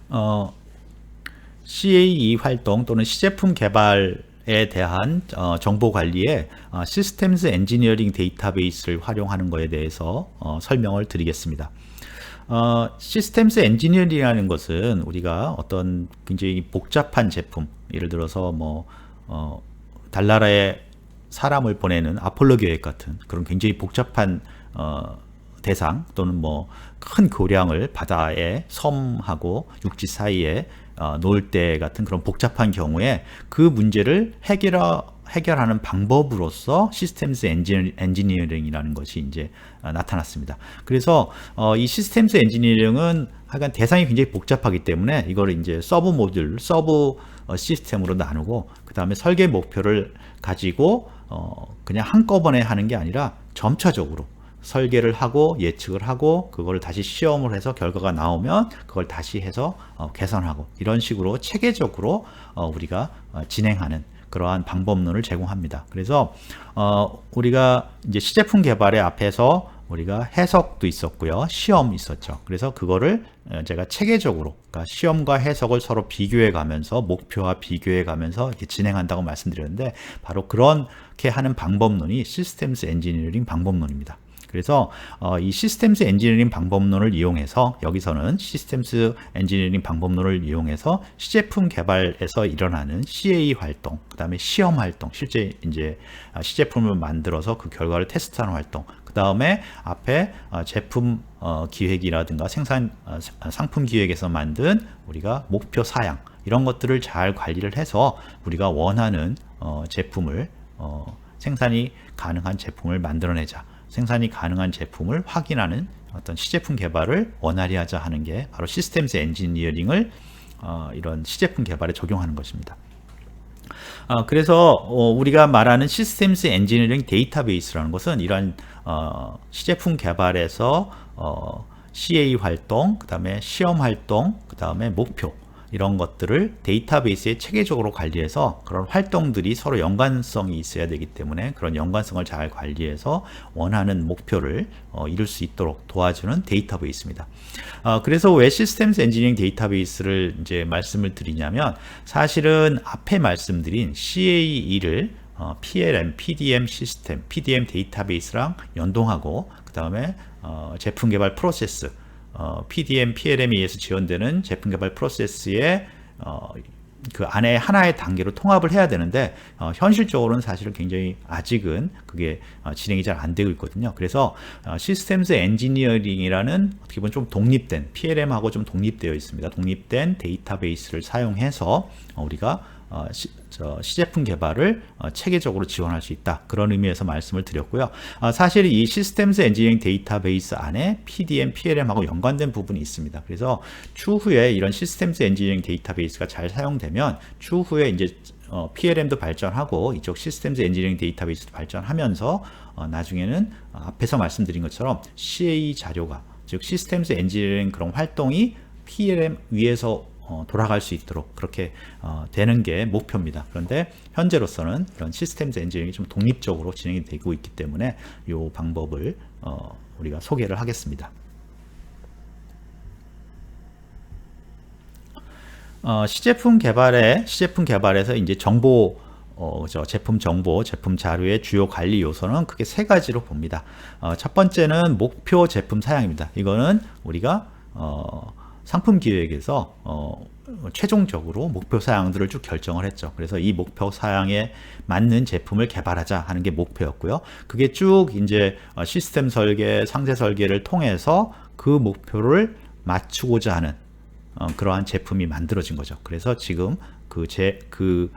어, CAE 활동 또는 시제품 개발에 대한 정보 관리에 시스템즈 엔지니어링 데이터베이스를 활용하는 것에 대해서 설명을 드리겠습니다. 시스템스 엔지니어링이라는 것은 우리가 어떤 굉장히 복잡한 제품, 예를 들어서 달나라에 사람을 보내는 아폴로 계획 같은 그런 굉장히 복잡한 대상 또는 큰 교량을 바다에 섬하고 육지 사이에 놓을 때 같은 그런 복잡한 경우에 그 문제를 해결하는 방법으로서 시스템스 엔지니어링이라는 것이 이제 나타났습니다. 그래서 이 시스템스 엔지니어링은 하여간 대상이 굉장히 복잡하기 때문에 이거를 이제 서브 모듈, 서브 시스템으로 나누고 그 다음에 설계 목표를 가지고 그냥 한꺼번에 하는 게 아니라 점차적으로 설계를 하고 예측을 하고 그걸 다시 시험을 해서 결과가 나오면 그걸 다시 해서 개선하고 이런 식으로 체계적으로 우리가 진행하는 그러한 방법론을 제공합니다. 그래서 우리가 이제 시제품 개발의 앞에서 우리가 해석도 있었고요, 시험 있었죠. 그래서 그거를 제가 체계적으로, 그러니까 시험과 해석을 서로 비교해 가면서 목표와 비교해 가면서 이렇게 진행한다고 말씀드렸는데, 바로 그렇게 하는 방법론이 시스템스 엔지니어링 방법론입니다. 그래서 이 시스템스 엔지니어링 방법론을 이용해서, 여기서는 시스템스 엔지니어링 방법론을 이용해서 시제품 개발에서 일어나는 CA 활동, 그 다음에 시험 활동, 실제 이제 시제품을 만들어서 그 결과를 테스트하는 활동, 그 다음에 앞에 제품 기획이라든가 상품 기획에서 만든 우리가 목표 사양, 이런 것들을 잘 관리를 해서 우리가 원하는 제품을 생산이 가능한 제품을 만들어내자, 생산이 가능한 제품을 확인하는 어떤 시제품 개발을 원활히 하자 하는 게 바로 시스템스 엔지니어링을 이런 시제품 개발에 적용하는 것입니다. 그래서 우리가 말하는 시스템스 엔지니어링 데이터베이스라는 것은 이런 시제품 개발에서 CA 활동, 그 다음에 시험 활동, 그 다음에 목표, 이런 것들을 데이터베이스에 체계적으로 관리해서 그런 활동들이 서로 연관성이 있어야 되기 때문에 그런 연관성을 잘 관리해서 원하는 목표를 이룰 수 있도록 도와주는 데이터베이스입니다. 그래서 왜 시스템스 엔지니어링 데이터베이스를 이제 말씀을 드리냐면, 사실은 앞에 말씀드린 CAE를 PLM, PDM 시스템, PDM 데이터베이스랑 연동하고 그 다음에 제품 개발 프로세스, PDM, PLM에 의해서 지원되는 제품 개발 프로세스에 그 안에 하나의 단계로 통합을 해야 되는데 현실적으로는 사실은 굉장히 아직은 그게 진행이 잘 안 되고 있거든요. 그래서 시스템스 엔지니어링이라는 어떻게 보면 좀 독립된, PLM하고 좀 독립되어 있습니다. 독립된 데이터베이스를 사용해서 우리가 시제품 개발을 체계적으로 지원할 수 있다, 그런 의미에서 말씀을 드렸고요. 사실 이 시스템스 엔지니어링 데이터베이스 안에 PDM, PLM하고 연관된 부분이 있습니다. 그래서 추후에 이런 시스템스 엔지니어링 데이터베이스가 잘 사용되면 추후에 이제 PLM도 발전하고 이쪽 시스템스 엔지니어링 데이터베이스도 발전하면서 나중에는 앞에서 말씀드린 것처럼 CA 자료가, 즉 시스템스 엔지니어링 그런 활동이 PLM 위에서 돌아갈 수 있도록 그렇게 되는 게 목표입니다. 그런데 현재로서는 이런 시스템스 엔지니어링이 좀 독립적으로 진행이 되고 있기 때문에 이 방법을 우리가 소개를 하겠습니다. 시제품 개발에서 이제 정보, 제품 정보, 제품 자료의 주요 관리 요소는 크게 세 가지로 봅니다. 첫 번째는 목표 제품 사양입니다. 이거는 우리가 상품 기획에서 최종적으로 목표 사양들을 쭉 결정을 했죠. 그래서 이 목표 사양에 맞는 제품을 개발하자 하는 게 목표였고요. 그게 쭉 이제 시스템 설계, 상세 설계를 통해서 그 목표를 맞추고자 하는 그러한 제품이 만들어진 거죠. 그래서 지금 그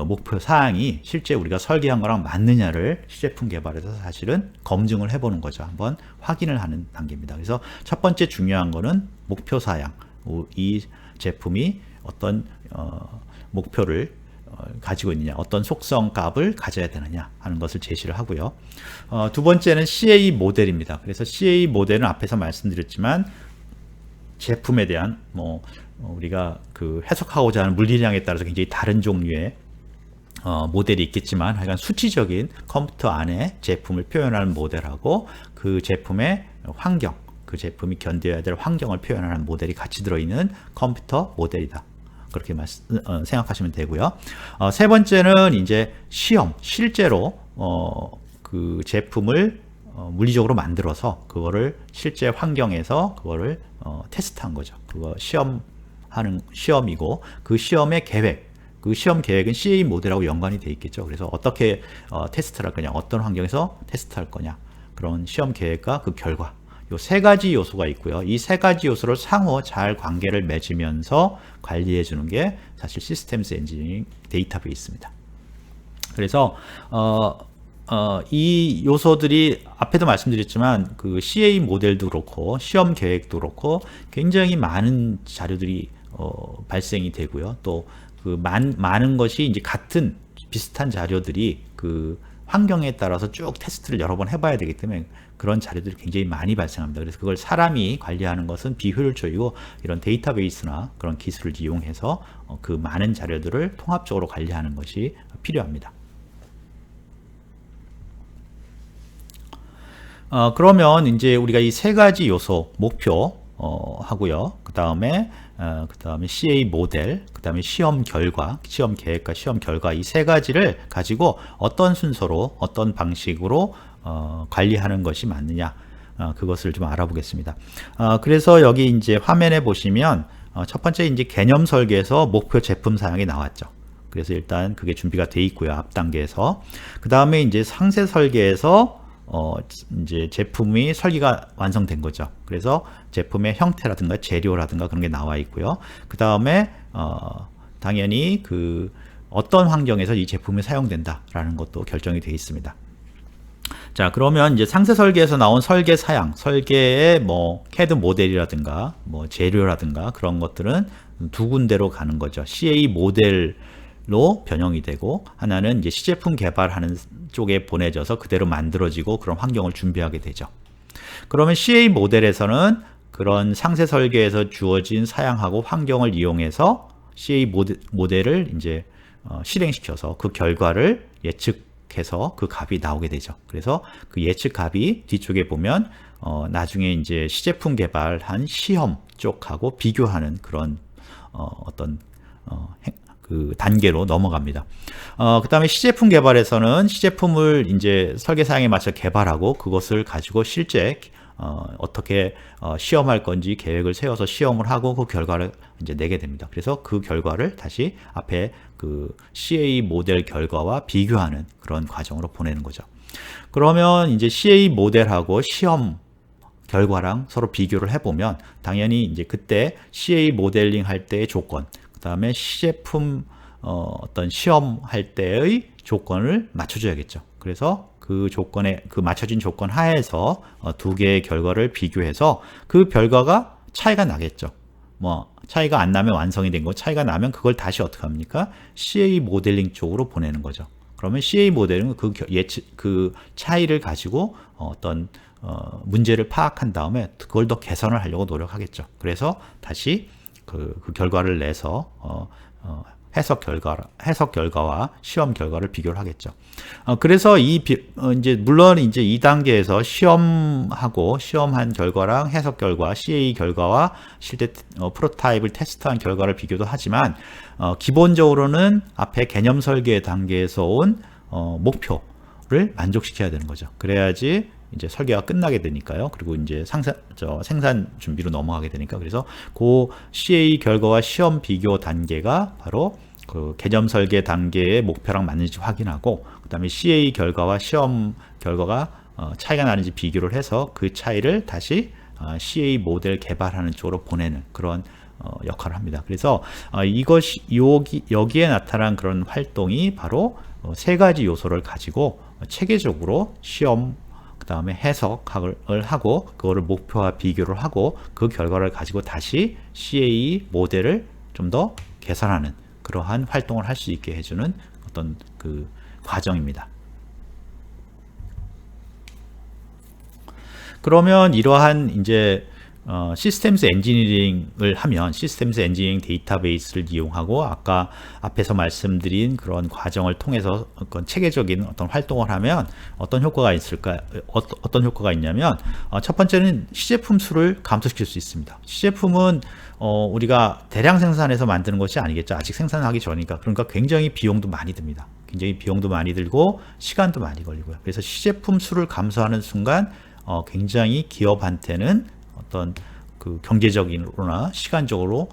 목표 사항이 실제 우리가 설계한 거랑 맞느냐를 시제품 개발에서 사실은 검증을 해보는 거죠. 한번 확인을 하는 단계입니다. 그래서 첫 번째 중요한 거는 목표 사양, 이 제품이 어떤 목표를 가지고 있느냐, 어떤 속성 값을 가져야 되느냐 하는 것을 제시를 하고요. 두 번째는 CA 모델입니다. 그래서 CA 모델은 앞에서 말씀드렸지만 제품에 대한 우리가 그 해석하고자 하는 물리량에 따라서 굉장히 다른 종류의 모델이 있겠지만, 하여간 수치적인 컴퓨터 안에 제품을 표현하는 모델하고 그 제품의 환경, 그 제품이 견뎌야 될 환경을 표현하는 모델이 같이 들어있는 컴퓨터 모델이다. 그렇게 생각하시면 되고요. 세 번째는 이제 시험, 실제로 그 제품을 물리적으로 만들어서 그거를 실제 환경에서 그거를 테스트한 거죠. 그거 시험이고 그 시험의 계획, 그 시험 계획은 CA 모델하고 연관이 돼 있겠죠. 그래서 어떻게 테스트를 할 거냐, 어떤 환경에서 테스트할 거냐, 그런 시험 계획과 그 결과, 요 세 가지 요소가 있고요. 이 세 가지 요소를 상호 잘 관계를 맺으면서 관리해 주는 게 사실 시스템스 엔지니어링 데이터베이스입니다. 그래서 이 요소들이 앞에도 말씀드렸지만 그 CA 모델도 그렇고 시험 계획도 그렇고 굉장히 많은 자료들이 발생이 되고요. 또 그 많은 것이 이제 같은 비슷한 자료들이 그 환경에 따라서 쭉 테스트를 여러 번 해봐야 되기 때문에 그런 자료들이 굉장히 많이 발생합니다. 그래서 그걸 사람이 관리하는 것은 비효율적이고 이런 데이터베이스나 그런 기술을 이용해서 그 많은 자료들을 통합적으로 관리하는 것이 필요합니다. 그러면 이제 우리가 이 세 가지 요소 목표 하고요. 그 다음에 CA 모델, 그 다음에 시험 결과, 시험 계획과 시험 결과 이 세 가지를 가지고 어떤 순서로 어떤 방식으로 관리하는 것이 맞느냐, 그것을 좀 알아보겠습니다. 그래서 여기 이제 화면에 보시면 첫 번째 이제 개념 설계에서 목표 제품 사양이 나왔죠. 그래서 일단 그게 준비가 돼 있고요. 앞 단계에서. 그 다음에 이제 상세 설계에서 이제 제품이 설계가 완성된 거죠. 그래서 제품의 형태라든가 재료라든가 그런 게 나와 있고요. 그 다음에 당연히 그 어떤 환경에서 이 제품이 사용된다라는 것도 결정이 되어 있습니다. 자, 그러면 이제 상세 설계에서 나온 설계 사양, 설계의 뭐 CAD 모델이라든가 뭐 재료라든가 그런 것들은 두 군데로 가는 거죠. CA 모델로 변형이 되고 하나는 이제 시제품 개발하는 쪽에 보내져서 그대로 만들어지고 그런 환경을 준비하게 되죠. 그러면 CA 모델에서는 그런 상세 설계에서 주어진 사양하고 환경을 이용해서 CA 모델을 이제 실행시켜서 그 결과를 예측해서 그 값이 나오게 되죠. 그래서 그 예측 값이 뒤쪽에 보면 나중에 이제 시제품 개발한 시험 쪽하고 비교하는 그런 그 단계로 넘어갑니다. 그 다음에 시제품 개발에서는 시제품을 이제 설계 사양에 맞춰 개발하고 그것을 가지고 실제 어떻게 시험할 건지 계획을 세워서 시험을 하고 그 결과를 이제 내게 됩니다. 그래서 그 결과를 다시 앞에 그 CA 모델 결과와 비교하는 그런 과정으로 보내는 거죠. 그러면 이제 CA 모델하고 시험 결과랑 서로 비교를 해보면 당연히 이제 그때 CA 모델링 할 때의 조건, 그 다음에 시제품 어떤 시험할 때의 조건을 맞춰줘야겠죠. 그래서 그 조건에 그 맞춰진 조건 하에서 두 개의 결과를 비교해서 그 결과가 차이가 나겠죠. 뭐 차이가 안 나면 완성이 된 거, 차이가 나면 그걸 다시 어떻게 합니까? CA 모델링 쪽으로 보내는 거죠. 그러면 CA 모델은 그 차이를 가지고 어떤 문제를 파악한 다음에 그걸 더 개선을 하려고 노력하겠죠. 그래서 다시 그 결과를 내서 해석 결과와 시험 결과를 비교를 하겠죠. 그래서 이제 물론 이제 2단계에서 시험한 결과랑 해석 결과, CA 결과와 실제 프로토타입을 테스트한 결과를 비교도 하지만 기본적으로는 앞에 개념 설계 단계에서 온 목표를 만족시켜야 되는 거죠. 그래야지 이제 설계가 끝나게 되니까요. 그리고 이제 생산 준비로 넘어가게 되니까. 그래서 그 CA 결과와 시험 비교 단계가 바로 그 개념 설계 단계의 목표랑 맞는지 확인하고, 그 다음에 CA 결과와 시험 결과가 차이가 나는지 비교를 해서 그 차이를 다시 CA 모델 개발하는 쪽으로 보내는 그런 역할을 합니다. 그래서 여기에 나타난 그런 활동이 바로 세 가지 요소를 가지고 체계적으로 시험, 그 다음에 해석을 하고 그거를 목표와 비교를 하고 그 결과를 가지고 다시 CA 모델을 좀 더 개선하는 그러한 활동을 할 수 있게 해주는 어떤 그 과정입니다. 그러면 이러한 이제 시스템스 엔지니어링을 하면 시스템스 엔지니어링 데이터베이스를 이용하고 아까 앞에서 말씀드린 그런 과정을 통해서 어떤 체계적인 어떤 활동을 하면 어떤 효과가 있을까? 어떤 효과가 있냐면 첫 번째는 시제품 수를 감소시킬 수 있습니다. 시제품은 우리가 대량 생산해서 만드는 것이 아니겠죠. 아직 생산하기 전이니까. 그러니까 굉장히 비용도 많이 듭니다. 굉장히 비용도 많이 들고 시간도 많이 걸리고요. 그래서 시제품 수를 감소하는 순간 굉장히 기업한테는 어떤 그 경제적으로나 시간적으로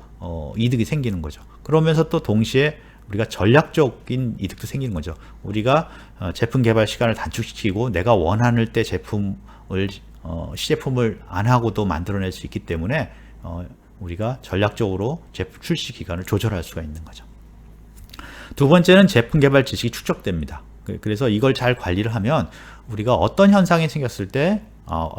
이득이 생기는 거죠. 그러면서 또 동시에 우리가 전략적인 이득도 생기는 거죠. 우리가 제품 개발 시간을 단축시키고 내가 원하는 때 시제품을 안 하고도 만들어낼 수 있기 때문에 우리가 전략적으로 제품 출시 기간을 조절할 수가 있는 거죠. 두 번째는 제품 개발 지식이 축적됩니다. 그래서 이걸 잘 관리를 하면 우리가 어떤 현상이 생겼을 때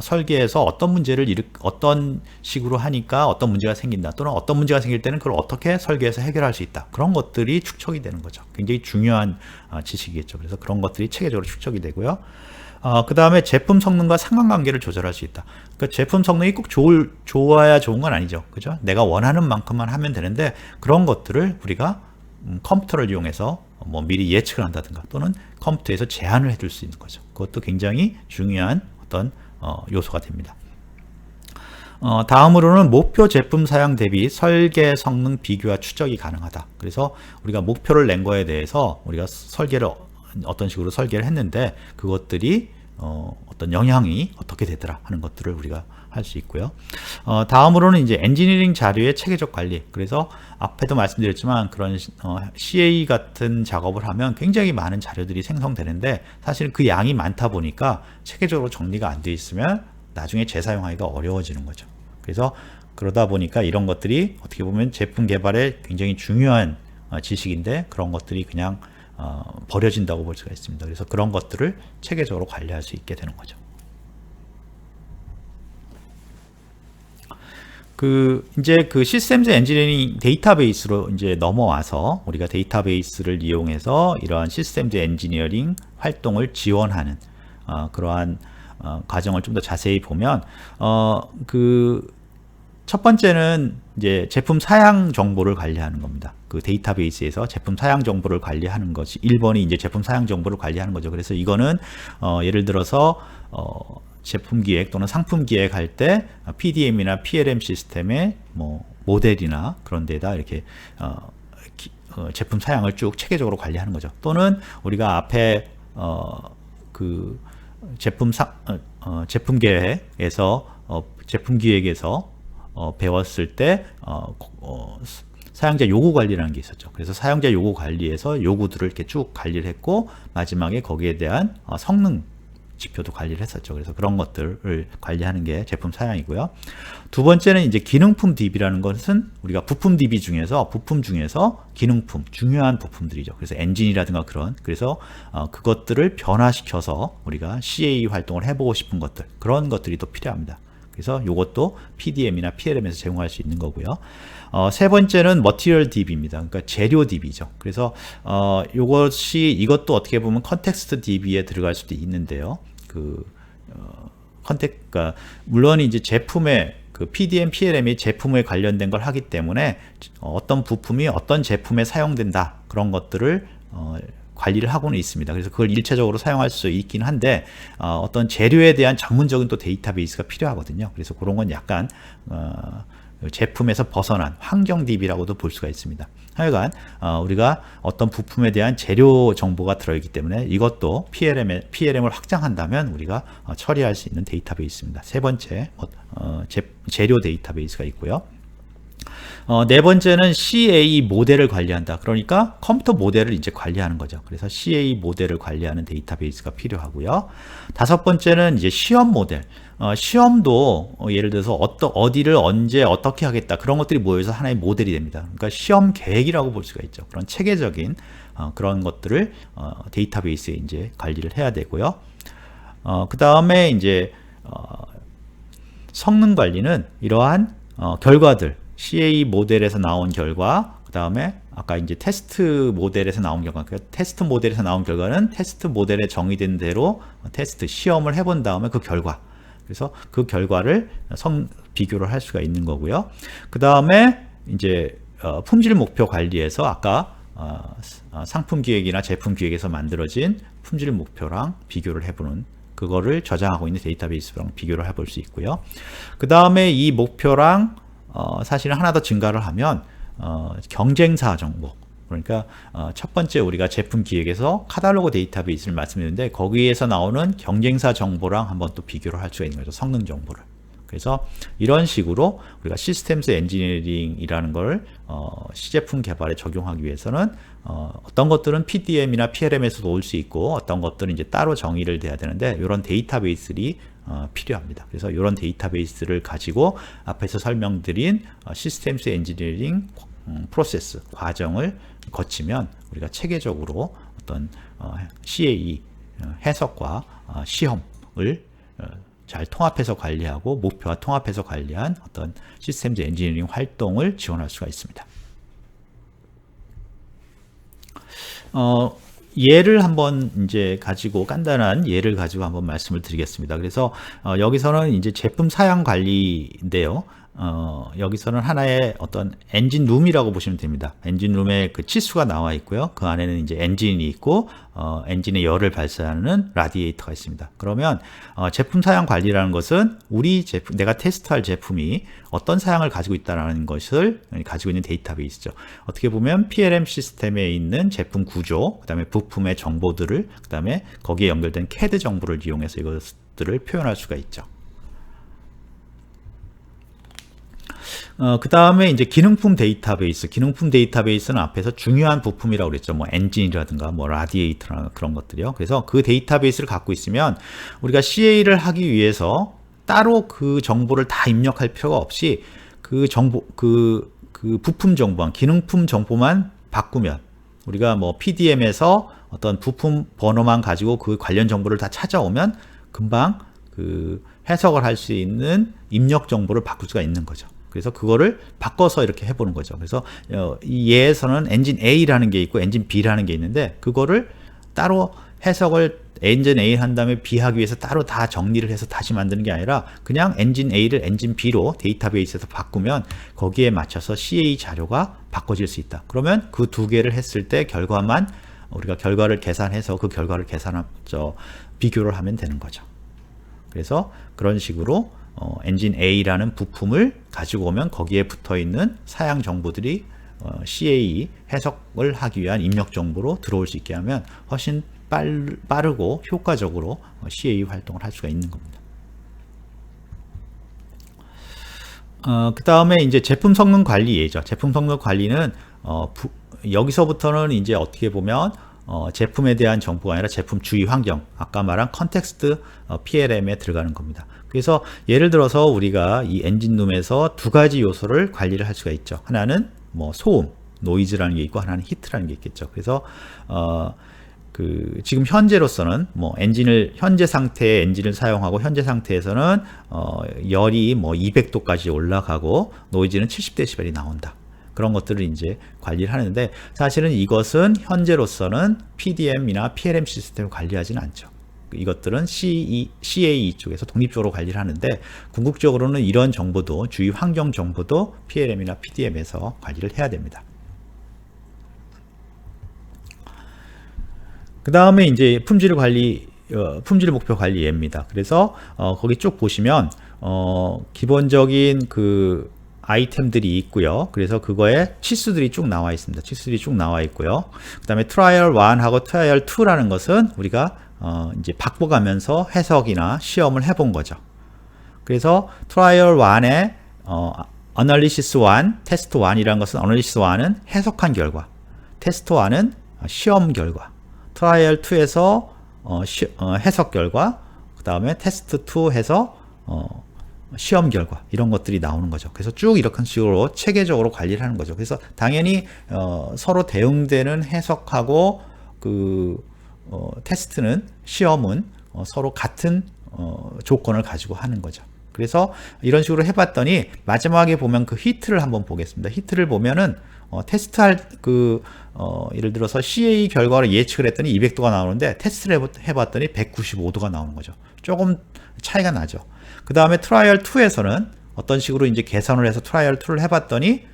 설계에서 어떤 식으로 하니까 어떤 문제가 생긴다, 또는 어떤 문제가 생길 때는 그걸 어떻게 설계해서 해결할 수 있다, 그런 것들이 축적이 되는 거죠. 굉장히 중요한 지식이겠죠. 그래서 그런 것들이 체계적으로 축적이 되고요. 그 다음에 제품 성능과 상관관계를 조절할 수 있다. 그러니까 제품 성능이 꼭 좋아야 좋은 건 아니죠. 그죠? 내가 원하는 만큼만 하면 되는데 그런 것들을 우리가 컴퓨터를 이용해서 뭐 미리 예측을 한다든가 또는 컴퓨터에서 제한을 해줄 수 있는 거죠. 그것도 굉장히 중요한 어떤 요소가 됩니다. 다음으로는 목표 제품 사양 대비 설계 성능 비교와 추적이 가능하다. 그래서 우리가 목표를 낸 거에 대해서 우리가 설계를 어떤 식으로 설계를 했는데 그것들이 어떤 영향이 어떻게 되더라 하는 것들을 우리가 할 수 있고요. 다음으로는 이제 엔지니어링 자료의 체계적 관리. 그래서 앞에도 말씀드렸지만 그런 CA 같은 작업을 하면 굉장히 많은 자료들이 생성되는데 사실 그 양이 많다 보니까 체계적으로 정리가 안 돼 있으면 나중에 재사용하기가 어려워지는 거죠. 그래서 그러다 보니까 이런 것들이 어떻게 보면 제품 개발에 굉장히 중요한 지식인데 그런 것들이 그냥 버려진다고 볼 수가 있습니다. 그래서 그런 것들을 체계적으로 관리할 수 있게 되는 거죠. 이제 그 시스템즈 엔지니어링 데이터베이스로 이제 넘어와서 우리가 데이터베이스를 이용해서 이러한 시스템즈 엔지니어링 활동을 지원하는 그러한 과정을 좀 더 자세히 보면 첫 번째는 이제 제품 사양 정보를 관리하는 겁니다. 그 데이터베이스에서 제품 사양 정보를 관리하는 것이 1번이 이제 제품 사양 정보를 관리하는 거죠. 그래서 이거는 예를 들어서 제품 기획 또는 상품 기획할 때 PDM이나 PLM 시스템의 뭐 모델이나 그런 데다 이렇게 제품 사양을 쭉 체계적으로 관리하는 거죠. 또는 우리가 앞에 그 제품 기획에서 배웠을 때 사용자 요구 관리라는 게 있었죠. 그래서 사용자 요구 관리에서 요구들을 이렇게 쭉 관리를 했고 마지막에 거기에 대한 성능 지표도 관리를 했었죠. 그래서 그런 것들을 관리하는 게 제품 사양이고요. 두 번째는 이제 기능품 DB라는 것은 우리가 부품 DB 중에서 기능품, 중요한 부품들이죠. 그래서 엔진이라든가 그래서 그것들을 변화시켜서 우리가 CA 활동을 해보고 싶은 것들, 그런 것들이 또 필요합니다. 그래서 이것도 PDM이나 PLM에서 제공할 수 있는 거고요. 세 번째는 머티리얼 DB입니다. 그러니까 재료 DB죠. 그래서 이것도 어떻게 보면 컨텍스트 DB에 들어갈 수도 있는데요. 그러니까 물론 이제 제품의 그 PDM, PLM이 제품에 관련된 걸 하기 때문에 어떤 부품이 어떤 제품에 사용된다 그런 것들을 관리를 하고는 있습니다. 그래서 그걸 일체적으로 사용할 수 있긴 한데 어떤 재료에 대한 전문적인 또 데이터베이스가 필요하거든요. 그래서 그런 건 약간 제품에서 벗어난 환경 DB라고도 볼 수가 있습니다. 하여간 우리가 어떤 부품에 대한 재료 정보가 들어있기 때문에 이것도 PLM을 확장한다면 우리가 처리할 수 있는 데이터베이스입니다. 세 번째 재료 데이터베이스가 있고요. 네 번째는 CA 모델을 관리한다. 그러니까 컴퓨터 모델을 이제 관리하는 거죠. 그래서 CA 모델을 관리하는 데이터베이스가 필요하고요. 다섯 번째는 이제 시험 모델. 시험도 예를 들어서 어디를 언제 어떻게 하겠다 그런 것들이 모여서 하나의 모델이 됩니다. 그러니까 시험 계획이라고 볼 수가 있죠. 그런 체계적인 그런 것들을 데이터베이스에 이제 관리를 해야 되고요. 그 다음에 이제 성능 관리는 이러한 결과들, CA 모델에서 나온 결과, 그 다음에 아까 이제 테스트 모델에서 나온 결과, 그러니까 테스트 모델에서 나온 결과는 테스트 모델에 정의된 대로 시험을 해본 다음에 그 결과, 그래서 그 결과를 비교를 할 수가 있는 거고요. 그 다음에 이제 품질 목표 관리에서 아까 상품 기획이나 제품 기획에서 만들어진 품질 목표랑 비교를 해보는, 그거를 저장하고 있는 데이터베이스랑 비교를 해볼 수 있고요. 그 다음에 이 목표랑 사실은 하나 더 증가를 하면 경쟁사 정보, 그러니까 첫 번째 우리가 제품 기획에서 카탈로그 데이터베이스를 말씀드렸는데 거기에서 나오는 경쟁사 정보랑 한번 또 비교를 할 수가 있는 거죠. 성능 정보를. 그래서 이런 식으로 우리가 시스템스 엔지니어링이라는 걸 시제품 개발에 적용하기 위해서는 어떤 것들은 PDM이나 PLM에서도 올 수 있고 어떤 것들은 이제 따로 정의를 돼야 되는데 이런 데이터베이스들이 필요합니다. 그래서 이런 데이터베이스를 가지고 앞에서 설명드린 시스템스 엔지니어링 프로세스 과정을 거치면 우리가 체계적으로 어떤 CAE 해석과 시험을 잘 통합해서 관리하고 목표와 통합해서 관리한 어떤 시스템즈 엔지니어링 활동을 지원할 수가 있습니다. 예를 한번 이제 가지고 간단한 예를 가지고 한번 말씀을 드리겠습니다. 그래서 여기서는 이제 제품 사양 관리인데요. 여기서는 하나의 어떤 엔진룸이라고 보시면 됩니다. 엔진룸에 그 치수가 나와 있고요. 그 안에는 이제 엔진이 있고 엔진의 열을 발사하는 라디에이터가 있습니다. 그러면 제품 사양 관리라는 것은 우리 제품, 내가 테스트할 제품이 어떤 사양을 가지고 있다는 것을 가지고 있는 데이터베이스죠. 어떻게 보면 PLM 시스템에 있는 제품 구조, 그 다음에 부품의 정보들을, 그 다음에 거기에 연결된 CAD 정보를 이용해서 이것들을 표현할 수가 있죠. 그 다음에 이제 기능품 데이터베이스. 기능품 데이터베이스는 앞에서 중요한 부품이라고 그랬죠. 뭐 엔진이라든가 뭐 라디에이터나 그런 것들이요. 그래서 그 데이터베이스를 갖고 있으면 우리가 CA를 하기 위해서 따로 그 정보를 다 입력할 필요가 없이 그 정보, 그 부품 정보만, 기능품 정보만 바꾸면 우리가 뭐 PDM에서 어떤 부품 번호만 가지고 그 관련 정보를 다 찾아오면 금방 그 해석을 할 수 있는 입력 정보를 바꿀 수가 있는 거죠. 그래서 그거를 바꿔서 이렇게 해보는 거죠. 그래서 이 예에서는 엔진 A라는 게 있고 엔진 B라는 게 있는데 그거를 따로 해석을 엔진 A 한 다음에 B 하기 위해서 따로 다 정리를 해서 다시 만드는 게 아니라 그냥 엔진 A를 엔진 B로 데이터베이스에서 바꾸면 거기에 맞춰서 CA 자료가 바꿔질 수 있다. 그러면 그 두 개를 했을 때 결과만 우리가 결과를 계산해서 그 결과를 비교를 하면 되는 거죠. 그래서 그런 식으로 엔진 A라는 부품을 가지고 오면 거기에 붙어 있는 사양 정보들이 CAE 해석을 하기 위한 입력 정보로 들어올 수 있게 하면 훨씬 빠르고 효과적으로 CAE 활동을 할 수가 있는 겁니다. 그 다음에 이제 제품 성능 관리예죠. 제품 성능 관리는 여기서부터는 이제 어떻게 보면 제품에 대한 정보가 아니라 제품 주위 환경, 아까 말한 컨텍스트 PLM에 들어가는 겁니다. 그래서 예를 들어서 우리가 이 엔진룸에서 두 가지 요소를 관리를 할 수가 있죠. 하나는 뭐 소음, 노이즈라는 게 있고 하나는 히트라는 게 있겠죠. 그래서 지금 현재로서는 뭐 현재 상태의 엔진을 사용하고 현재 상태에서는 열이 뭐 200도까지 올라가고 노이즈는 70dB이 나온다. 그런 것들을 이제 관리를 하는데 사실은 이것은 현재로서는 PDM이나 PLM 시스템을 관리하지는 않죠. 이것들은 CAE 쪽에서 독립적으로 관리를 하는데 궁극적으로는 이런 정보도 주위 환경 정보도 PLM이나 PDM에서 관리를 해야 됩니다. 그 다음에 이제 품질 목표 관리 예입니다. 그래서 거기 쭉 보시면 기본적인 그 아이템들이 있고요. 그래서 그거에 치수들이 쭉 나와 있습니다. 치수들이 쭉 나와 있고요. 그 다음에 트라이얼 1하고 트라이얼 2라는 것은 우리가 이제 바꿔가면서 해석이나 시험을 해본 거죠. 그래서 트라이얼 1에 어널리시스 1, 테스트 1이라는 것은 어널리시스 1은 해석한 결과, 테스트 1은 시험 결과, 트라이얼 2에서 해석 결과, 그 다음에 테스트 2 해서 시험 결과, 이런 것들이 나오는 거죠. 그래서 쭉 이렇게 식으로 체계적으로 관리를 하는 거죠. 그래서 당연히 서로 대응되는 해석하고 테스트는, 시험은 서로 같은 조건을 가지고 하는 거죠. 그래서 이런 식으로 해봤더니 마지막에 보면 그 히트를 한번 보겠습니다. 히트를 보면은 테스트할 예를 들어서 CA 결과를 예측을 했더니 200도가 나오는데 테스트를 해봤더니 195도가 나오는 거죠. 조금 차이가 나죠. 그 다음에 트라이얼 2에서는 어떤 식으로 이제 개선을 해서 트라이얼 2를 해봤더니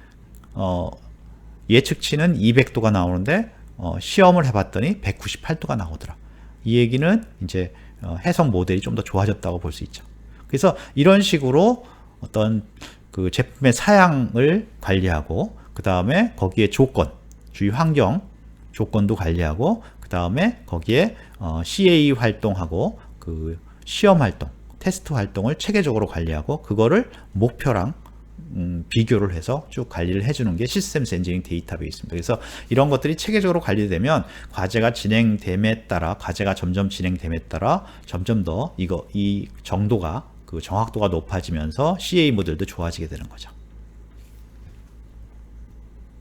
예측치는 200도가 나오는데 시험을 해봤더니 198도가 나오더라. 이 얘기는 이제 해석 모델이 좀 더 좋아졌다고 볼 수 있죠. 그래서 이런 식으로 어떤 그 제품의 사양을 관리하고 그 다음에 거기에 조건, 주위 환경 조건도 관리하고 그 다음에 거기에 CA 활동하고 그 시험 활동, 테스트 활동을 체계적으로 관리하고 그거를 목표랑 비교를 해서 쭉 관리를 해주는 게 시스템스 엔지니어링 데이터베이스입니다. 그래서 이런 것들이 체계적으로 관리되면 과제가 진행됨에 따라 과제가 점점 진행됨에 따라 점점 더 이 정도가 그 정확도가 높아지면서 CA 모델도 좋아지게 되는 거죠.